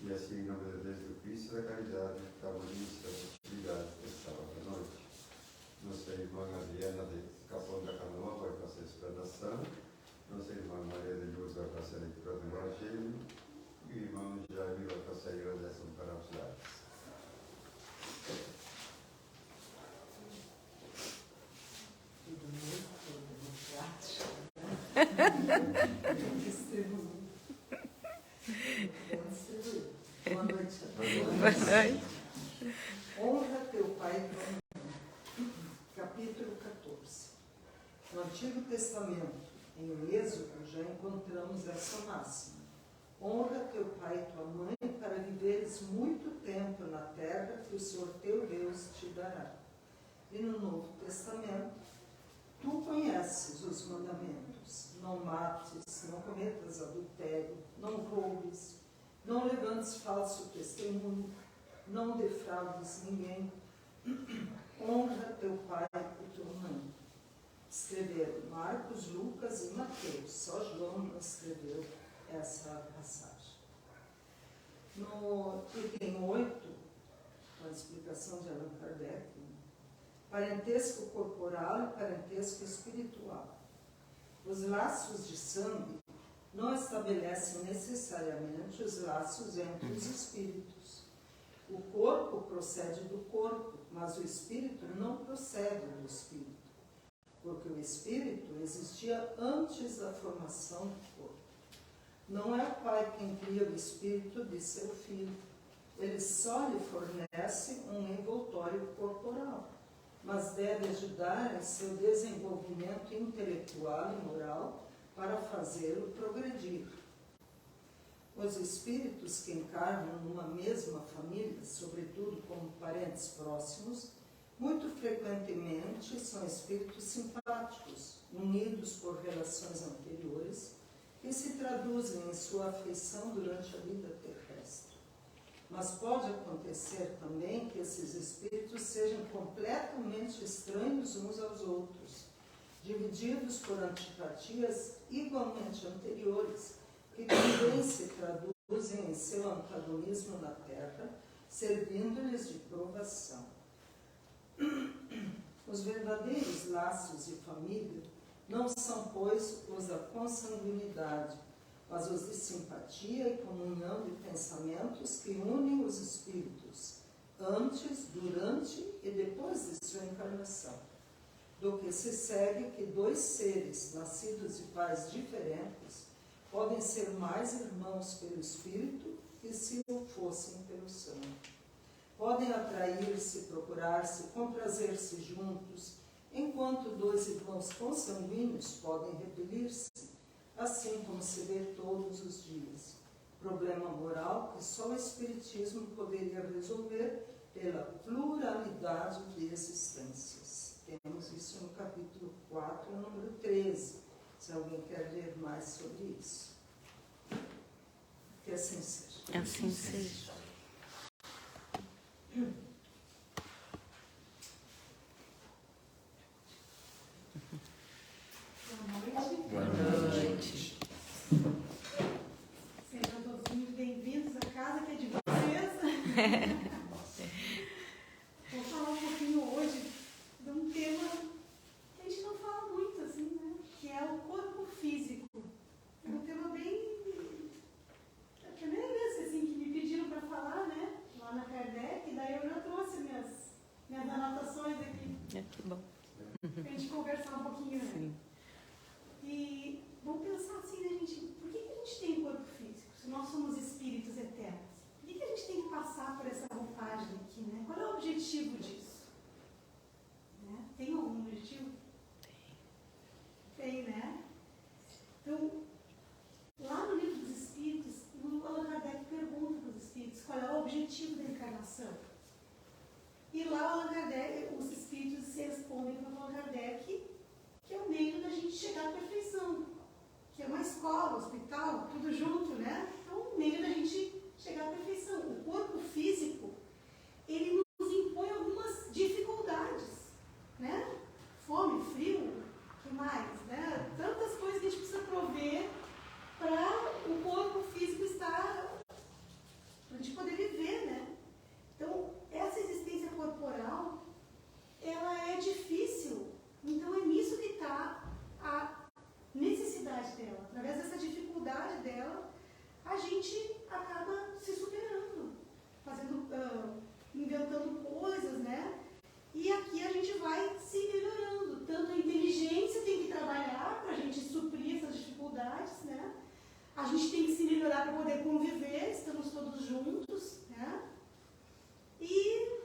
E assim, em nome de Deus do Cristo, da caridade, harmonia das atividades desta hora da noite. Nossa irmã Adriana de Capão da Canoa vai fazer a explanação. Nossa irmã Maria de Luz vai fazer a leitura do Evangelho. E o irmão Jaime vai fazer a oração para os lares. Boa noite a todos. Boa noite. Honra teu pai e tua mãe. Capítulo 14. No Antigo Testamento, em Êxodo, já encontramos essa máxima. Honra teu pai e tua mãe para viveres muito tempo na terra que o Senhor teu Deus te dará. E no Novo Testamento, tu conheces os mandamentos. Não mates, não cometas adultério, não roubes, não levantes falso testemunho, não defraudes ninguém. Honra teu pai e tua mãe. Escreveram Marcos, Lucas e Mateus. Só João não escreveu essa passagem. No item 8, com a explicação de Allan Kardec, parentesco corporal e parentesco espiritual. Os laços de sangue não estabelecem necessariamente os laços entre os espíritos. O corpo procede do corpo, mas o espírito não procede do espírito, porque o espírito existia antes da formação do corpo. Não é o pai quem cria o espírito de seu filho, ele só lhe fornece um envoltório corporal, mas deve ajudar em seu desenvolvimento intelectual e moral para fazê-lo progredir. Os espíritos que encarnam numa mesma família, sobretudo como parentes próximos, muito frequentemente são espíritos simpáticos, unidos por relações anteriores, que se traduzem em sua afeição durante a vida terrestre. Mas pode acontecer também que esses espíritos sejam completamente estranhos uns aos outros, divididos por antipatias igualmente anteriores, que também se traduzem em seu antagonismo na Terra, servindo-lhes de provação. Os verdadeiros laços de família não são, pois, os da consanguinidade, mas os de simpatia e comunhão de pensamentos que unem os espíritos, antes, durante e depois de sua encarnação. Do que se segue que dois seres, nascidos de pais diferentes, podem ser mais irmãos pelo espírito que se o fossem pelo sangue. Podem atrair-se, procurar-se, comprazer-se juntos, enquanto dois irmãos consanguíneos podem repelir-se, assim como se vê todos os dias. Problema moral que só o Espiritismo poderia resolver pela pluralidade de existências. Temos isso no capítulo 4, número 13, se alguém quer ler mais sobre isso. Que assim seja. Assim seja. Boa noite. Sejam todos muito bem-vindos à casa que é de vocês. Vou falar um pouquinho hoje de um tema que a gente não fala muito, assim, né? Que é o corpo físico. É um tema bem... É a primeira vez assim, que me pediram para falar, né? Lá na Kardec, e daí eu já trouxe minhas anotações aqui. Que bom. Para a gente conversar um pouquinho, né? Sim. E vamos pensar assim, né, gente? Por que a gente tem corpo físico? Se nós somos espíritos eternos, por que a gente tem que passar por essa roupagem aqui, né? Qual é o objetivo disso? Né? Tem algum objetivo? Tem, né? Então, lá no livro dos Espíritos, o Allan Kardec pergunta para os Espíritos qual é o objetivo da encarnação. E lá o Allan Kardec, os Espíritos se respondem para o Allan Kardec que é o meio da gente chegar à perfeição, que é uma escola, hospital, tudo junto, né? Então, o meio da gente chegar à perfeição. O corpo físico, ele nos impõe algumas dificuldades, né? Fome, frio, o que mais, né? Tantas coisas que a gente precisa prover para o corpo físico estar, para a gente gente tem que se melhorar para poder conviver, estamos todos juntos, né? E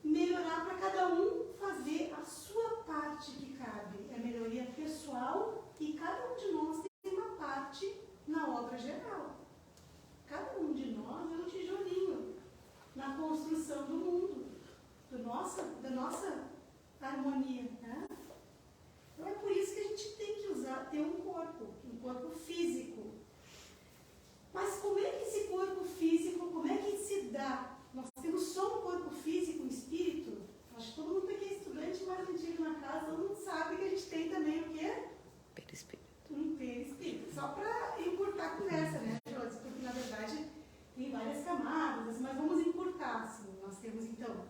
melhorar para cada um fazer a sua parte que cabe. É melhoria pessoal e cada um de nós tem uma parte na obra geral. Cada um de nós é um tijolinho na construção do mundo, da nossa harmonia, né? Então é por isso que a gente tem que ter um corpo físico. Mas como é que esse corpo físico, como é que se dá? Nós temos só um corpo físico, um espírito? Acho que todo mundo que é estudante mais antigo na casa, todo mundo sabe que a gente tem também o quê? Perispírito. Um perispírito. Só para encurtar a conversa, né, Josi? Porque na verdade tem várias camadas, mas vamos encurtar. Assim. Nós temos então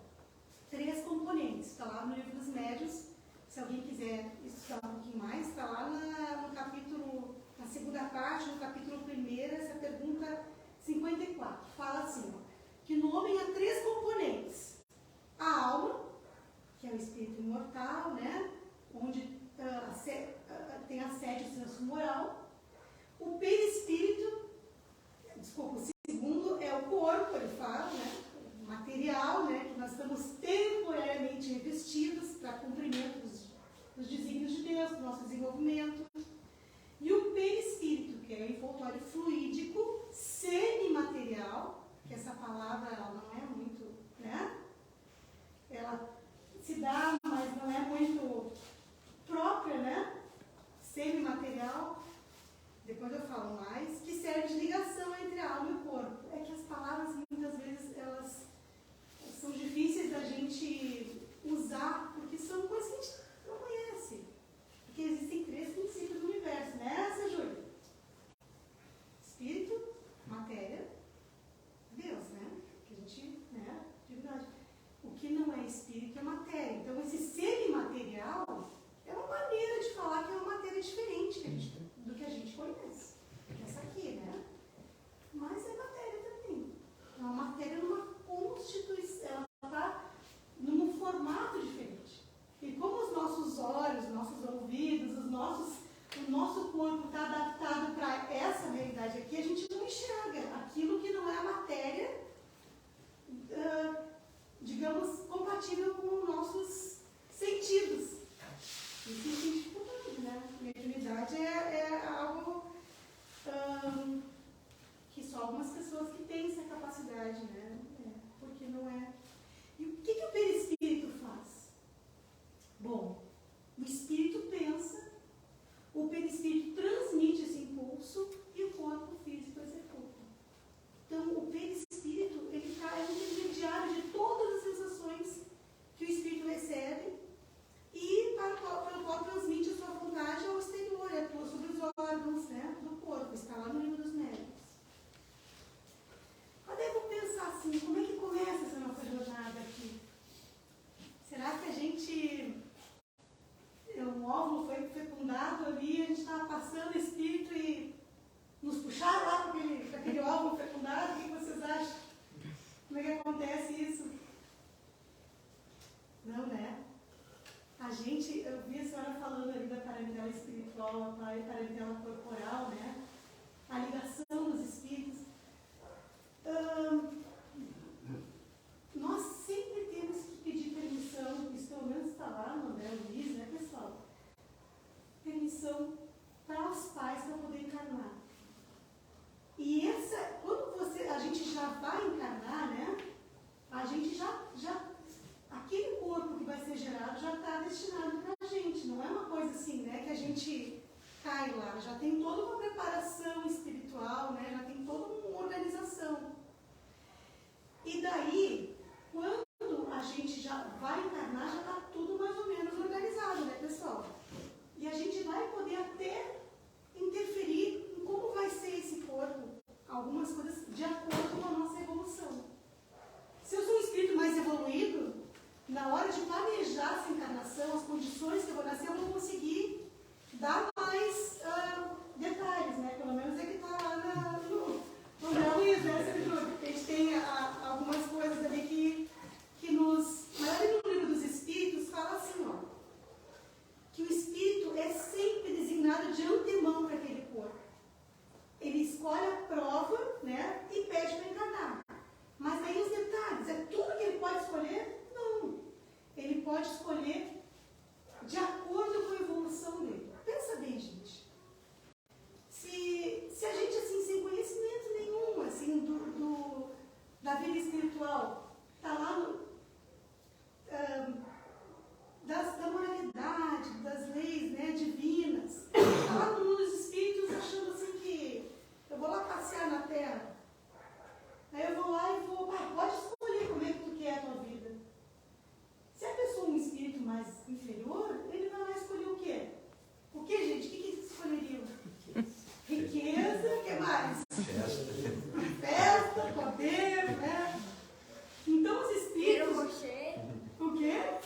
3 componentes. Está lá no Livro dos Médiuns. Se alguém quiser estudar um pouquinho mais, está lá no capítulo, na segunda parte, no capítulo 1, essa pergunta 54. Fala assim, ó, que no homem há 3 componentes. A alma, que é o espírito imortal, né? Onde tem a sede do senso moral. O perispírito, desculpa, o segundo é o corpo, ele fala, né? Material, né? Que nós estamos temporariamente revestidos para cumprimento dos desígnios de Deus, do nosso desenvolvimento. E o perispírito, que é o envoltório fluídico, semimaterial, que essa palavra ela não é muito, né? Ela se dá, mas não é muito própria, né? Semimaterial, depois eu falo mais, que serve de ligação entre a alma e o corpo. É que as palavras, muitas vezes, elas são difíceis da gente usar, porque são coisas que a gente não conhece. Porque existem 3 princípios do universo, né, Júlia? Espírito, matéria, Deus, né? Que a gente, né, de verdade. O que não é espírito é matéria. Então, esse semimaterial é uma maneira de falar que é uma matéria diferente do que a gente conhece. Essa aqui, né? Mas é matéria também. É uma matéria numa constituição, ela está num formato diferente. E como os nossos olhos, nossos ouvidos, o nosso corpo está adaptado para essa realidade aqui, a gente não enxerga aquilo que não é a matéria, digamos, compatível com os nossos sentidos. Isso existe dificuldade, né? Mediunidade é algo que só algumas pessoas que têm essa capacidade, né? Porque não é. E o que o perispírito faz? Bom, o espírito pensa, o perispírito transmite esse impulso e o corpo físico executa. Então, o perispírito, ele é um intermediário de todas as sensações que o espírito recebe e pelo qual transmite a sua vontade ao exterior, e atua sobre os órgãos, né, do corpo. Está lá no Livro dos Médiuns. Mas daí eu vou pensar assim, como é que começa essa nossa jornada aqui? Será que a gente... um óvulo foi fecundado ali, a gente estava passando o espírito e nos puxaram lá para aquele óvulo fecundado? O que vocês acham? Como é que acontece isso? Não, né? Eu vi a senhora falando ali da parentela espiritual, a parentela corporal, né? A ligação dos espíritos. Nós sempre temos que pedir permissão, isso pelo menos está lá no André Luiz, né, pessoal? Permissão para os pais para poder encarnar. E quando a gente já vai encarnar, né? A gente já aquele corpo que vai ser gerado já está destinado para a gente. Não é uma coisa assim, né? Que a gente cai lá. Já tem toda uma preparação espiritual, né? Já tem toda uma organização. E daí, quando a gente já vai encarnar, já está tudo mais ou menos organizado, né, pessoal? E a gente vai poder até interferir em como vai ser esse corpo, algumas coisas de acordo com a nossa evolução. Se eu sou um espírito mais evoluído, na hora de planejar essa encarnação, as condições que eu vou nascer, eu vou conseguir dar mais detalhes, né? Pelo menos é que está lá no André Luiz, né?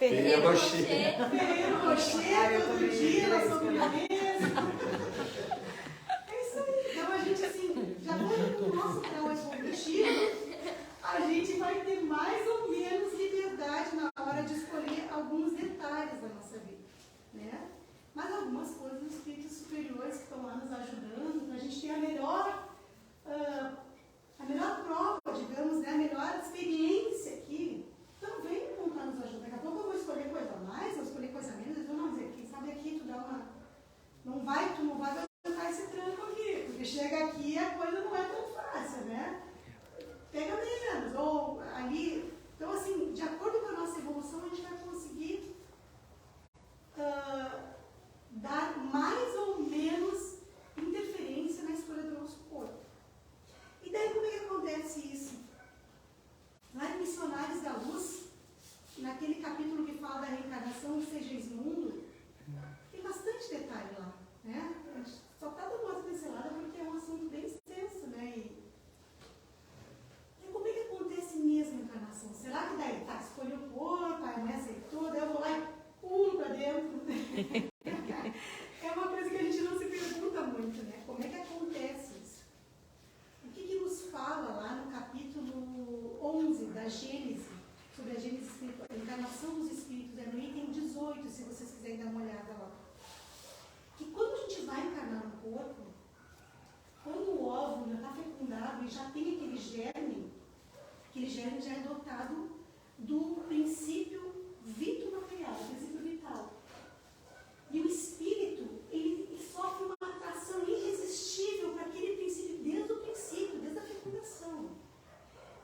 Ferreiro Rocher. Ferreiro Rocher, todo dia na sobremesa. É isso aí. Então a gente, assim, já no nosso trabalho cognitivo, a gente vai ter mais ou menos liberdade na hora de escolher alguns detalhes da nossa vida, né? Mas algumas coisas, os espíritos superiores que estão lá nos ajudando, para a gente ter a melhor prova, digamos, né? A melhor experiência aqui, também vão estar nos ajudando. Daqui a pouco eu vou escolher coisa a mais, eu vou escolher coisa a menos, então não dizer, quem sabe aqui tu dá uma... Tu não vai aguentar esse tranco aqui, porque chega aqui e a coisa não é tão fácil, né? Pega menos, ou ali... Então, assim, de acordo com a nossa evolução, a gente vai conseguir dar mais ou menos interferência na escolha do nosso corpo. E daí, como é que acontece isso? Lá em Missionários da Luz, naquele capítulo que fala da reencarnação, Sejais Mundo, tem bastante detalhe lá, né? A gente só está dando uma pincelada porque é um assunto bem extenso, né? E como é que acontece mesmo a encarnação? Será que daí, escolhe o corpo, aí me aceitou, daí eu vou lá e pulo para dentro? É uma coisa que a gente não se pergunta muito, né? Como é que acontece isso? O que nos fala lá no capítulo 11 da Gênesis, sobre a Gênesis espiritual, a encarnação dos espíritos, é no item 18, se vocês quiserem dar uma olhada lá. Que quando a gente vai encarnar no corpo, quando o óvulo já está fecundado e já tem aquele germe já é dotado do princípio vito-material, do princípio vital. E o espírito, ele sofre uma atração irresistível para aquele princípio, desde a fecundação.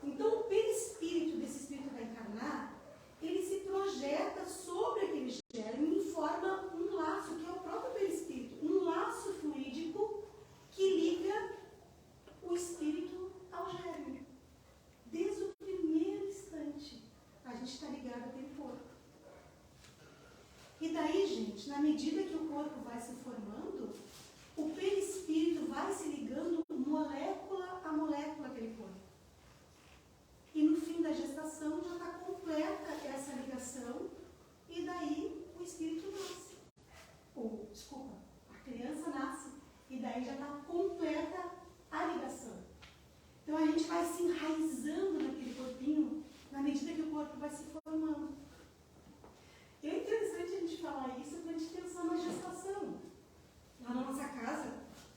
Então, o perispírito desse espírito que vai encarnar, ele se projeta sobre aquele germe e forma um laço, que é o próprio perispírito, um laço fluídico que liga o espírito ao germe. Desde o primeiro instante, a gente está ligado àquele corpo. E daí, gente, na medida que o corpo vai se formando, o perispírito vai se ligando molécula a molécula daquele corpo. E no fim da gestação já está completa essa ligação, e daí o espírito nasce. A criança nasce, e daí já está completa a ligação. Então a gente vai se enraizando naquele corpinho na medida que o corpo vai se formando. E é interessante a gente falar isso para a gente pensar na gestação. Lá na nossa casa,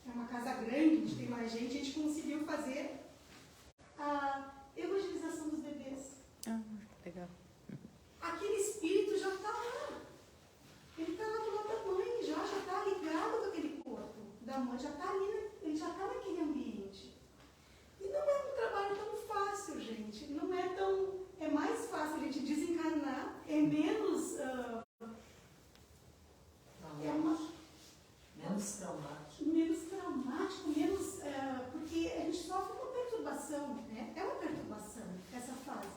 é uma casa grande, a gente tem mais gente, a gente conseguiu fazer a evangelização dos bebês. Legal. Aquele espírito já está lá. Ele está lá do lado da mãe, já está ligado com aquele corpo da mãe, já está ali, ele já está naquele ambiente. E não é um trabalho tão fácil, gente. Não é tão... É mais fácil a gente desencarnar, é menos... Menos traumático. Menos traumático, porque a gente sofre uma perturbação, né? É uma perturbação, essa fase.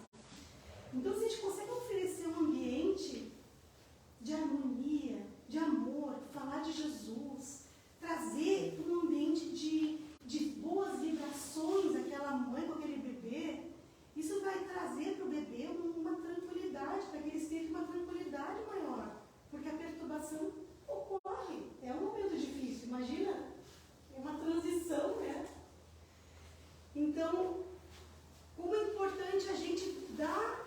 Então, se a gente consegue oferecer um ambiente de harmonia, de amor, falar de Jesus, trazer um ambiente de boas vibrações àquela mãe com aquele bebê, isso vai trazer para o bebê uma tranquilidade, para aquele espírito uma tranquilidade maior, porque a perturbação ocorre, é um momento difícil, imagina, é uma transição, né? Então, como é importante a gente dar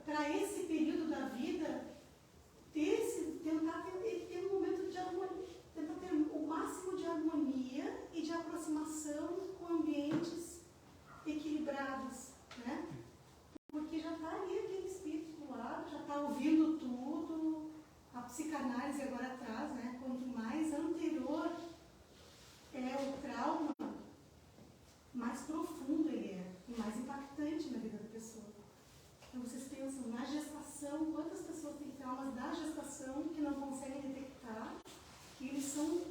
para esse período da vida, tentar ter um momento de harmonia, tentar ter o máximo de harmonia e de aproximação com ambientes equilibrados, né? Porque já está ali aquele espírito do lado, já está ouvindo tudo, a psicanálise agora atrás, né? Quanto mais anterior é o trauma, mais profundo ele é e mais impactante na vida da pessoa. Então vocês pensam na gestação, quantas pessoas têm traumas da gestação que não conseguem detectar, que eles são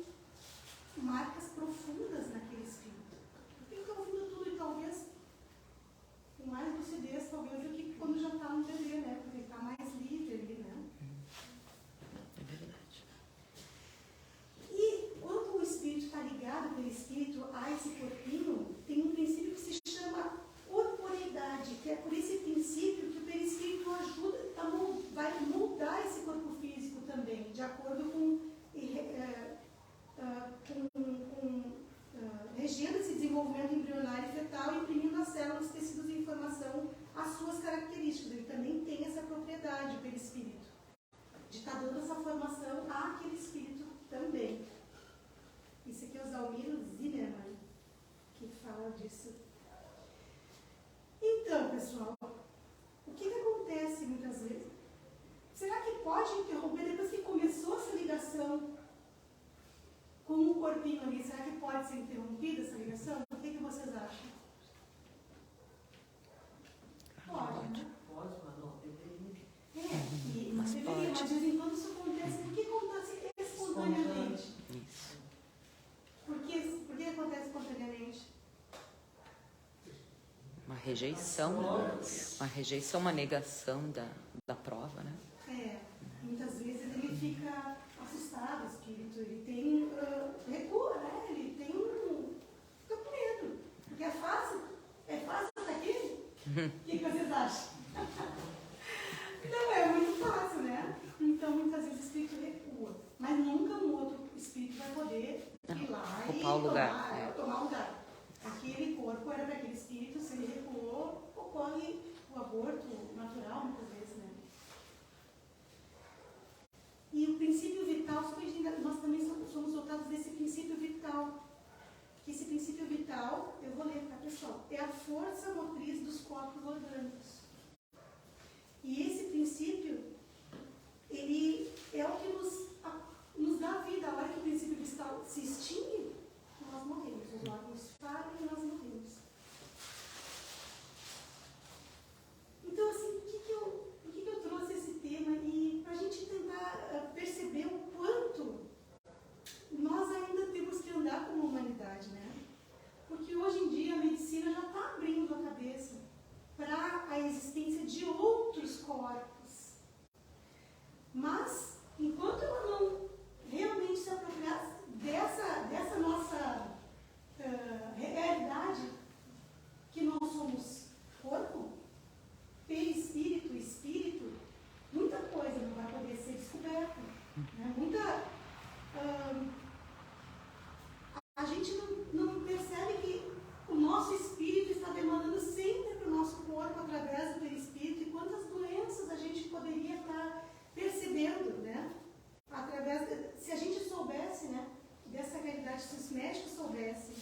marcas profundas naquele espírito. Tem que estar ouvindo tudo e talvez com mais lucidez, talvez, do que quando já está no bebê, né? Porque ele está mais livre ali, né? É verdade. àquele espírito também. Isso aqui é o Zalmiro Zimmermann que fala disso. Então, pessoal, o que acontece muitas vezes? Será que pode interromper depois que começou essa ligação com o corpinho ali? Será que pode ser interrompida essa ligação? O que vocês acham? Pode, né? Pode, mas não deveria. Mas deveria, mas de vez em quando isso acontece. Por que acontece espontaneamente? Isso. Por que acontece espontaneamente? Uma rejeição, uma negação da prova, né? Muitas vezes ele fica assustado, o espírito, ele tem recua, né? Ele tem fica com medo. Porque é fácil estar aqui? O que vocês acham? Não é muito fácil, né? Então muitas vezes o espírito recua. Mas nunca um outro espírito vai poder ir lá e tomar lugar. Aquele corpo era para aquele espírito, se ele recuou, ocorre o aborto natural, muitas vezes, né? E o princípio vital, nós também somos dotados desse princípio vital. Que esse princípio vital, eu vou ler, tá, pessoal? É a força motriz dos corpos orgânicos. E esse princípio, ele é o que nos dá vida. A hora que o princípio vital se extingue, nós morremos. Os órgãos falham e nós morremos. Então, assim, por que eu trouxe esse tema? E para a gente tentar perceber o quanto nós ainda temos que andar como humanidade, né? Porque hoje em dia a medicina já está abrindo a cabeça para a existência de outros corpos. Mas, enquanto ela não realmente se apropriar dessa nossa realidade, que nós somos corpo, perispírito, espírito, muita coisa não vai poder ser descoberta. Né? A gente não percebe que o nosso espírito está demandando sempre para o nosso corpo através do perispírito, e quantas doenças a gente poderia estar percebendo, né? Se a gente soubesse, né, dessa realidade, se os médicos soubessem.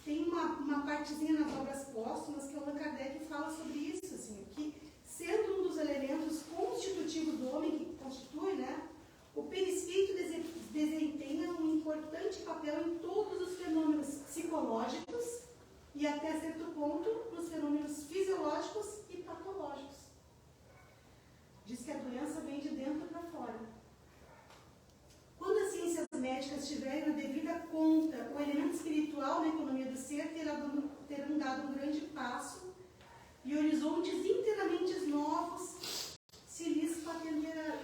Tem uma partezinha nas obras póstumas que o Allan Kardec fala sobre isso, assim, que sendo um dos elementos constitutivos do homem, que constitui, né, o perispírito desempenha um importante papel em todos os fenômenos psicológicos e, até certo ponto, nos fenômenos fisiológicos e patológicos. Diz que a doença vem de dentro para fora. Quando as ciências médicas tiverem na devida conta o elemento espiritual na economia do ser, terão dado um grande passo e horizontes inteiramente novos se lhes patentearão.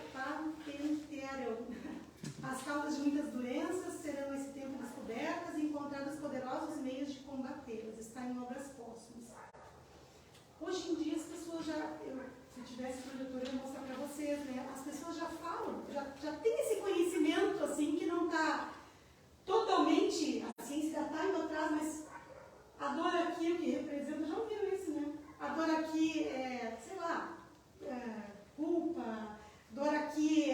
As causas de muitas doenças serão a esse tempo descobertas e encontrados poderosos meios de combatê-las. Está em obras póstumas. Hoje em dia as pessoas se tivesse projetor eu ia mostrar para vocês, né? As pessoas já falam, já tem esse conhecimento assim que não está totalmente, a ciência já está indo atrás, mas a dor aqui, o que representa, já ouviram isso, né? A dor aqui é, sei lá, culpa, dor aqui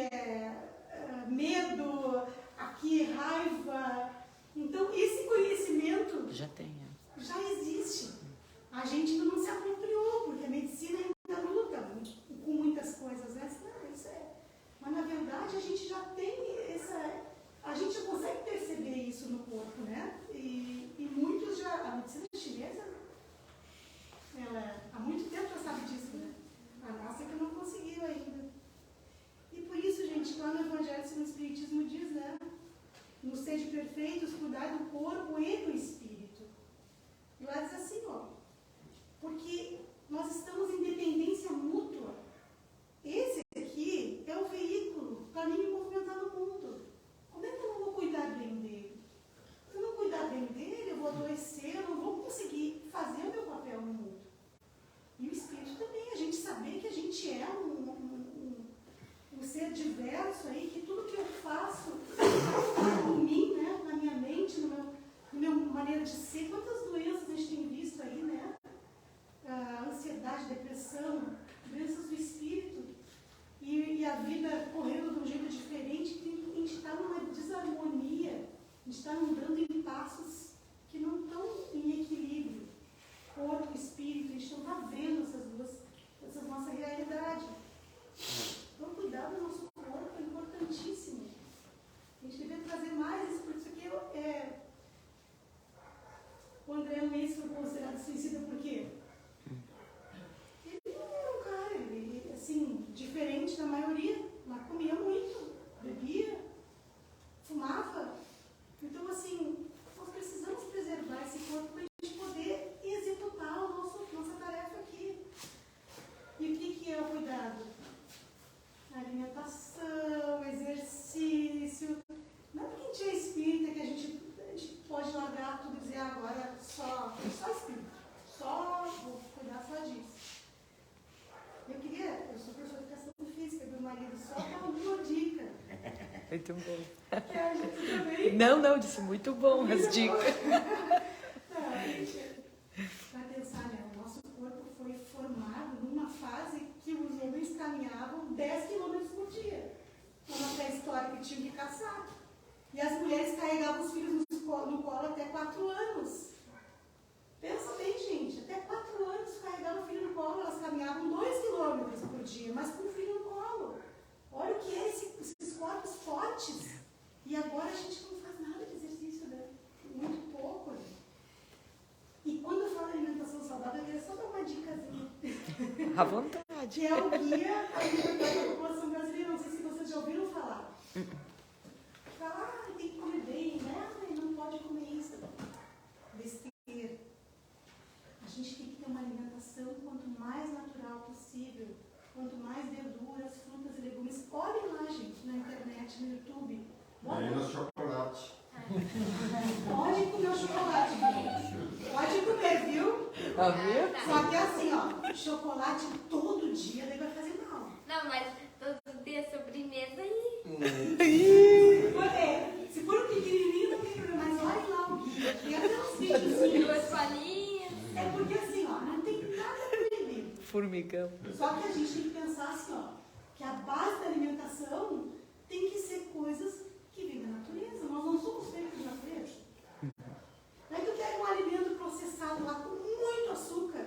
medo, aqui raiva. Então esse conhecimento Já tem. já existe. A gente ainda não se apropriou, porque a medicina ainda luta com muitas coisas, né? Não, isso é. Mas na verdade a gente já tem a gente já consegue perceber isso no corpo, né? E muitos já. A medicina chinesa, ela há muito tempo já sabe disso, né? A nossa é que não conseguiu ainda. E por isso, gente, lá no Evangelho segundo o Espiritismo diz, né? No sede perfeitos, cuidar do corpo e do espírito. E lá diz assim, ó. Porque nós estamos em dependência mútua. Esse aqui é o veículo para mim me movimentar no mundo. Como é que eu não vou cuidar bem dele? Se eu não cuidar bem dele, eu vou adoecer, eu não vou conseguir fazer o meu papel no mundo. E o espírito também, a gente saber que a gente é um ser diverso aí, que tudo que eu faço por mim, né, na minha mente, na minha maneira de ser, quantas doenças a gente tem visto aí, né? A ansiedade, depressão, está vendo essa nossa realidade. Então, cuidar do nosso corpo é importantíssimo. A gente deveria trazer mais isso, porque isso aqui o André Luiz foi considerado suicida por quê? Ele não era um cara, ele, assim, diferente da maioria, mas comia muito, bebia, fumava. Então, assim, nós precisamos preservar esse corpo para a gente poder executar a nossa tarefa aqui. E o que é o cuidado? Alimentação, exercício. Não é porque a gente é espírita que a gente pode largar tudo e dizer agora só espírito. Vou cuidar só disso. Eu sou professora de educação física, meu marido só dá uma dica. Muito bom. Que a gente também... Não, disse muito bom as dicas. Não, a gente vai pensar, né? O nosso corpo foi formado numa fase que os homens caminhavam 10 km por dia. Uma pré-história que tinham que caçar. E as mulheres carregavam os filhos no colo até 4 anos. Pensa bem, gente. Até 4 anos carregavam o filho no colo, elas caminhavam 2 km por dia, mas com o filho no colo. Olha o que é esses corpos fortes. E agora a gente não faz nada de exercício, né? Muito pouco. Né? E quando eu falo alimentação saudável, eu queria só dar uma dicasinha. À vontade. Que é o guia alimentar da população brasileira. Não sei se vocês já ouviram falar. Fala, tem que comer bem, né? Não pode comer isso. Besteira. A gente tem que ter uma alimentação quanto mais natural possível. Quanto mais verduras, frutas e legumes. Olhem lá, gente, na internet, no YouTube. Aí no chocolate. Pode comer o chocolate, viu? Pode comer, viu? Só que assim, ó, chocolate todo dia daí vai fazer mal. Não, mas todo dia sobremesa e... Se for um pequenininho, não tem problema, mas olha lá o guia. Tem até uns vídeos. 2 palhinhas. É porque assim, ó, não tem nada proibido. Formigão. Só que a gente tem que pensar assim, ó, que a base da alimentação tem que ser coisas que vêm da natureza. Nós não somos feitos de natureza. Não é que eu quero um alimento processado lá com muito açúcar.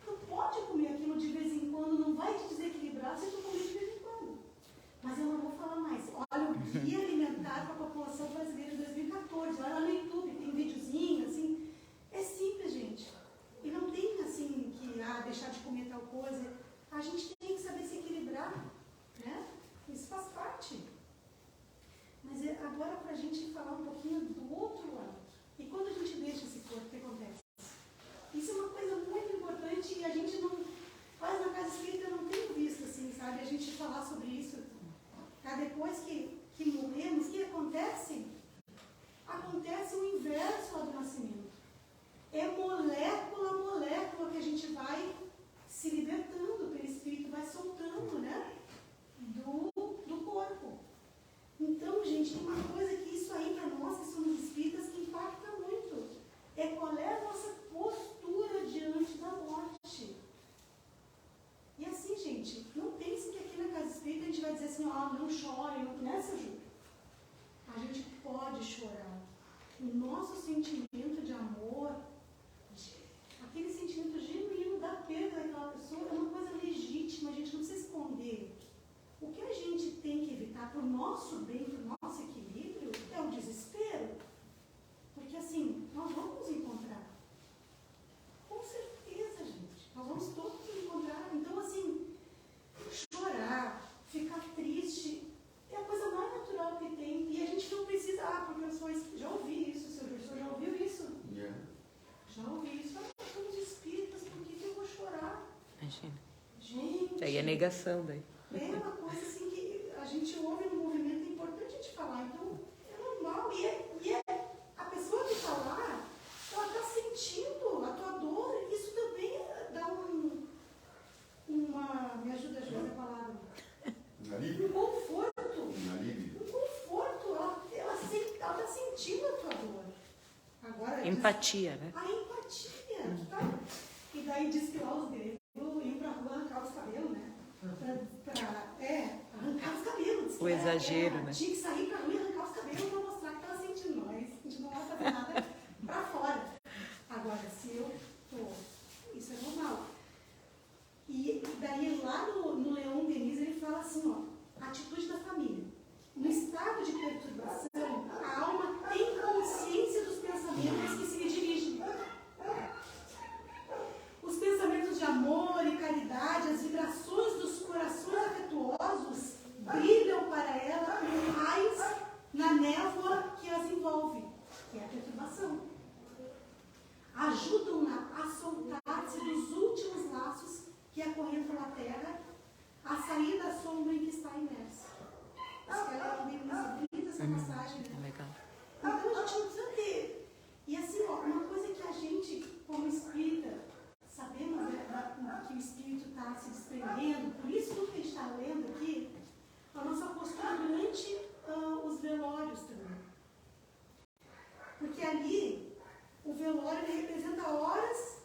Tu pode comer aquilo de vez em quando, não vai te desequilibrar se tu comer de vez em quando. Mas eu não vou falar mais. Olha o Guia Alimentar para a População Brasileira de 2014. Olha lá no YouTube, tem videozinho, assim. É simples, gente. E não tem, assim, que deixar de comer tal coisa. A gente tem que saber se equilibrar, né? Isso faz parte. Mas agora, para a gente falar um pouquinho do outro lado. E quando a gente deixa esse corpo, o que acontece? Isso é uma coisa muito importante e a gente não faz na casa espírita, eu não tenho visto, assim, sabe? A gente falar sobre isso. Depois que morremos, o que acontece? Acontece o inverso lá do nascimento. É molécula a molécula que a gente vai se libertando, o perispírito vai soltando, né? Do corpo. Então, gente, tem uma coisa que isso aí, para nós que somos espíritas, que impacta muito. É qual é a nossa postura diante da morte. E assim, gente, não pense que aqui na casa espírita a gente vai dizer assim, não chore, né, seu Ju? A gente pode chorar. O nosso sentimento de amor, aquele sentimento genuíno da perda daquela pessoa, é uma coisa legítima, a gente não precisa esconder. O que a gente tem que evitar para o nosso bem, para o nosso equilíbrio, é o desespero. Porque assim, nós vamos nos encontrar. Com certeza, gente. Nós vamos todos nos encontrar. Então, assim, chorar, ficar triste, é a coisa mais natural que tem. E a gente não precisa, porque eu sou já ouvi isso, seu professor já ouviu isso? Yeah. Já ouvi isso. Nós somos espíritas, por que eu vou chorar? Imagina. Gente. Isso aí é negação daí. É uma coisa assim que a gente ouve no movimento, é importante a gente falar. Então, é normal. E a pessoa que está lá, ela está sentindo a tua dor. Isso também dá me ajuda a ajudar a palavra. Um alívio. Um conforto. Um alívio. Um conforto. Ela está sentindo a tua dor. Agora, Empatia, né? a empatia. Tá? E daí diz que lá os gregos iam para a rua arrancar os cabelos, né? Arrancar os cabelos. O exagero, né? Tinha que sair pra rua e arrancar os cabelos pra mostrar que estava sentindo. Nós, a gente não vai fazer nada pra fora. Agora, se eu tô... Isso é normal. terra a sair da sombra em que está imersa. Acho que ela é bem bonita essa passagem, né? Legal. Então a gente não precisa ter. E assim, ó, uma coisa que a gente, como espírita, sabemos, né, que o espírito está se desprendendo, por isso tudo que a gente está lendo aqui, a nossa postura durante os velórios também. Porque ali, o velório ele representa horas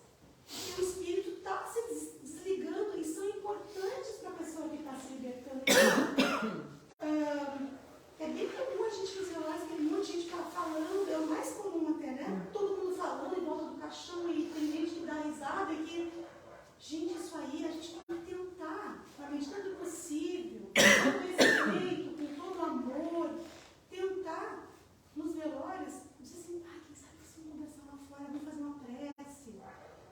que o espírito está se desligando e são importantes para a pessoa que está se libertando. É bem comum a gente nos velórios, tem um monte de gente que está falando, é o mais comum até, né? Todo mundo falando em volta do caixão e tem gente que dá risada e que, gente, isso aí a gente tem que tentar, na medida do possível, com respeito, com todo amor, tentar nos velórios, dizer assim, quem sabe que vamos conversar lá fora, vamos fazer uma prece.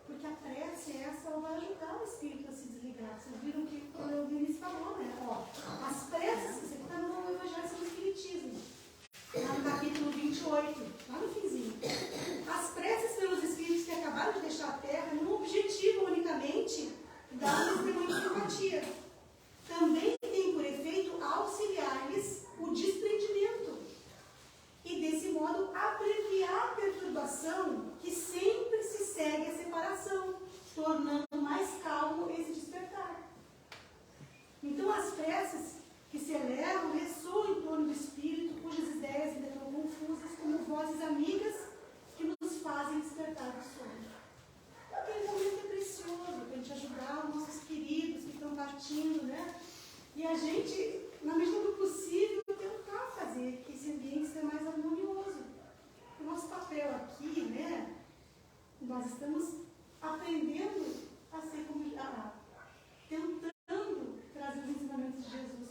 Porque a prece, essa, ela vai ajudar o espírito a se desligar. Vocês viram que o Vinícius falou, né? Ó, as preces, isso aqui está no Evangelho sobre o Espiritismo, lá no capítulo 28, lá no finzinho. As preces pelos espíritos que acabaram de deixar a Terra não objetivam unicamente dar um testemunho de simpatia. Também tem por efeito auxiliar-lhes o desprendimento e, desse modo, abreviar a perturbação que sempre se segue à separação, tornando mais calmo esse despertar. Então, as preces que se elevam ressoam em torno do espírito, cujas ideias ainda estão confusas, como vozes amigas que nos fazem despertar do sono. Aquele momento é precioso para a gente ajudar os nossos queridos que estão partindo, né? E a gente, na medida do possível, tentar fazer que esse ambiente seja mais harmonioso. O nosso papel aqui, né? Nós estamos aprendendo a ser como tentando trazer os ensinamentos de Jesus.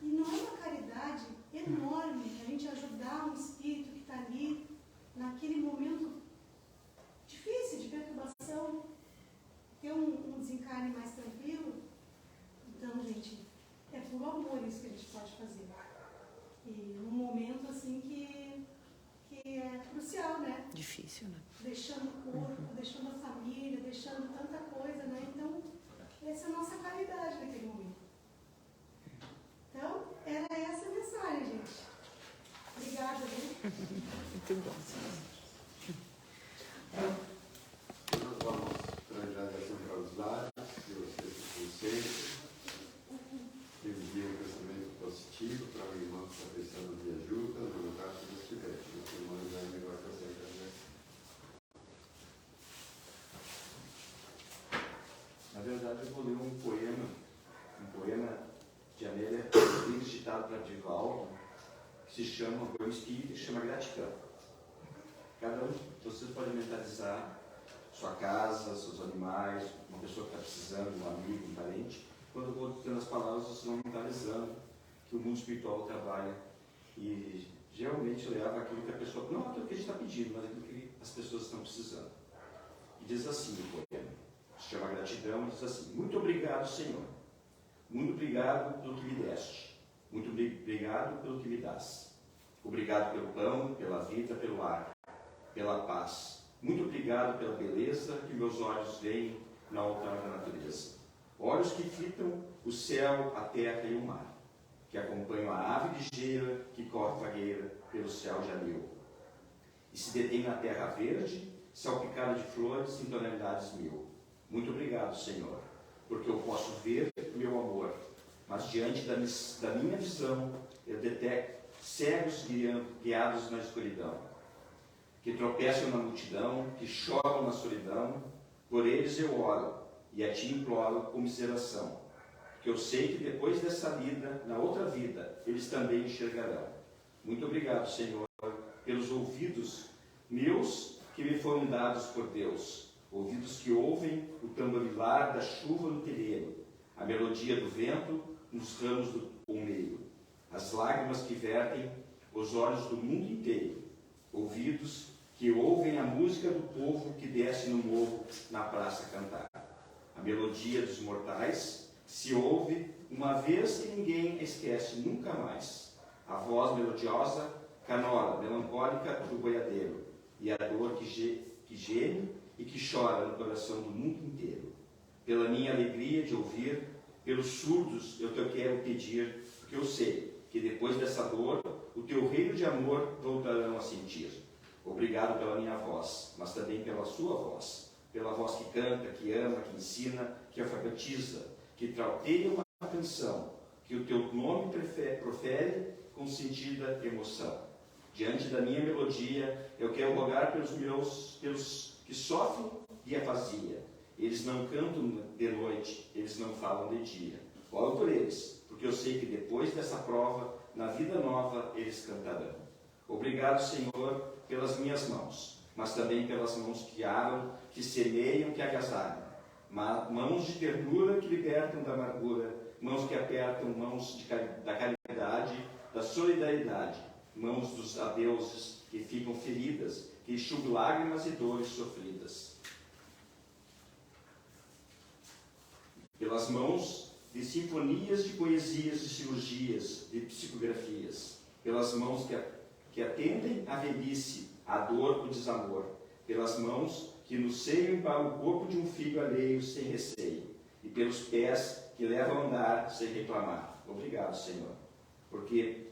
E não é uma caridade enorme a gente ajudar um espírito que está ali naquele momento difícil de perturbação, ter um desencarne mais tranquilo. Então, gente, é por amor isso que a gente pode fazer. E num momento assim que é crucial, né? Difícil, né? Deixando o corpo, deixando a família, deixando tanta coisa, né? Então, essa é a nossa caridade naquele momento. Então, era essa a mensagem, gente. Obrigada, viu? Muito bom. Nós vamos para a hidratação para os lares, que vocês conscientes, que enviem um pensamento positivo para o irmão que está precisando de ajuda, no lugar que ele estiver. O irmão já é melhor que você, né? Na verdade, eu vou ler um poema de Amélia, ditado para Divaldo, que se chama, um poema espírita, que se chama Gratidão. Cada um de vocês pode mentalizar sua casa, seus animais, uma pessoa que está precisando, um amigo, um parente. Quando eu vou dando as palavras, vocês vão mentalizando que o mundo espiritual trabalha e geralmente leva aquilo que a pessoa, não aquilo que a gente está pedindo, mas aquilo que as pessoas estão precisando. E diz assim o poema, se chama Gratidão, e diz assim: muito obrigado, Senhor. Muito obrigado pelo que me deste. Muito obrigado pelo que me dás. Obrigado pelo pão, pela vida, pelo ar, pela paz. Muito obrigado pela beleza que meus olhos veem no altar da natureza. Olhos que fitam o céu, a terra e o mar, que acompanham a ave ligeira que corre vagueira pelo céu de anil, e se detém na terra verde, salpicada de flores em tonalidades mil. Muito obrigado, Senhor, porque eu posso ver meu amor, mas diante da minha visão eu detecto cegos guiados na escuridão, que tropeçam na multidão, que choram na solidão. Por eles eu oro e a ti imploro comiseração, que eu sei que depois dessa vida, na outra vida, eles também enxergarão. Muito obrigado, Senhor, pelos ouvidos meus que me foram dados por Deus, ouvidos que ouvem o tamborilar da chuva no telheiro, a melodia do vento nos ramos do palmeiro, as lágrimas que vertem os olhos do mundo inteiro, ouvidos que ouvem a música do povo que desce no morro na praça cantar. A melodia dos mortais se ouve uma vez e ninguém esquece nunca mais. A voz melodiosa, canora, melancólica do boiadeiro, e a dor que geme e que chora no coração do mundo inteiro. pela minha alegria de ouvir, pelos surdos eu te quero pedir, porque eu sei que depois dessa dor, o teu reino de amor voltarão a sentir. Obrigado pela minha voz, mas também pela sua voz, pela voz que canta, que ama, que ensina, que alfabetiza, que trauteia uma canção, que o teu nome profere com sentida emoção. Diante da minha melodia, eu quero rogar pelos que sofrem de afasia. Eles não cantam de noite, eles não falam de dia. Oro por eles, porque eu sei que depois dessa prova, na vida nova, eles cantarão. Obrigado, Senhor, pelas minhas mãos, mas também pelas mãos que aram, que semeiam, que agasalham. Mãos de ternura que libertam da amargura, mãos que apertam, mãos da caridade, da solidariedade, mãos dos adeuses que ficam feridas, que enxugam lágrimas e dores sofridas. Pelas mãos de sinfonias, de poesias, de cirurgias, de psicografias, pelas mãos que atendem à velhice, à dor, o desamor, pelas mãos que nos seiam para o corpo de um filho alheio sem receio, e pelos pés que levam a andar sem reclamar. Obrigado, Senhor, porque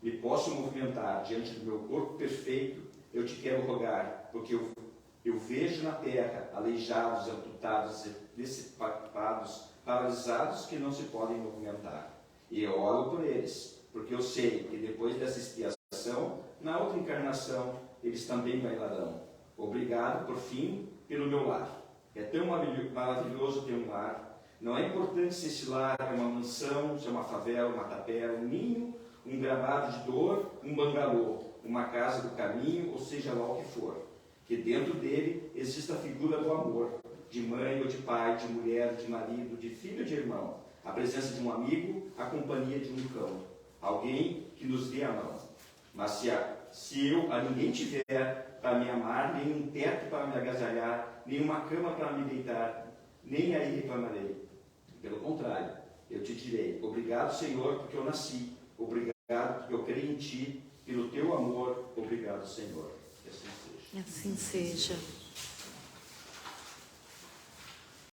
me posso movimentar diante do meu corpo perfeito. Eu te quero rogar, porque eu vejo na terra aleijados, amputados, dissipados, paralisados que não se podem movimentar. E eu oro por eles, porque eu sei que depois dessa expiação, na outra encarnação, eles também bailarão. Obrigado, por fim, pelo meu lar. É tão maravilhoso ter um lar. Não é importante se esse lar é uma mansão, se é uma favela, uma tapera, um ninho, um gramado de dor, um bangalô, uma casa do caminho, ou seja lá o que for. Que dentro dele exista a figura do amor, de mãe ou de pai, de mulher, de marido, de filho ou de irmão, a presença de um amigo, a companhia de um cão, alguém que nos dê a mão. Mas se eu a ninguém tiver para me amar, nem um teto para me agasalhar, nem uma cama para me deitar, nem aí reclamarei. Pelo contrário, eu te direi: obrigado, Senhor, porque eu nasci, obrigado porque eu creio em ti, pelo teu amor, obrigado, Senhor. Que assim seja. Assim seja.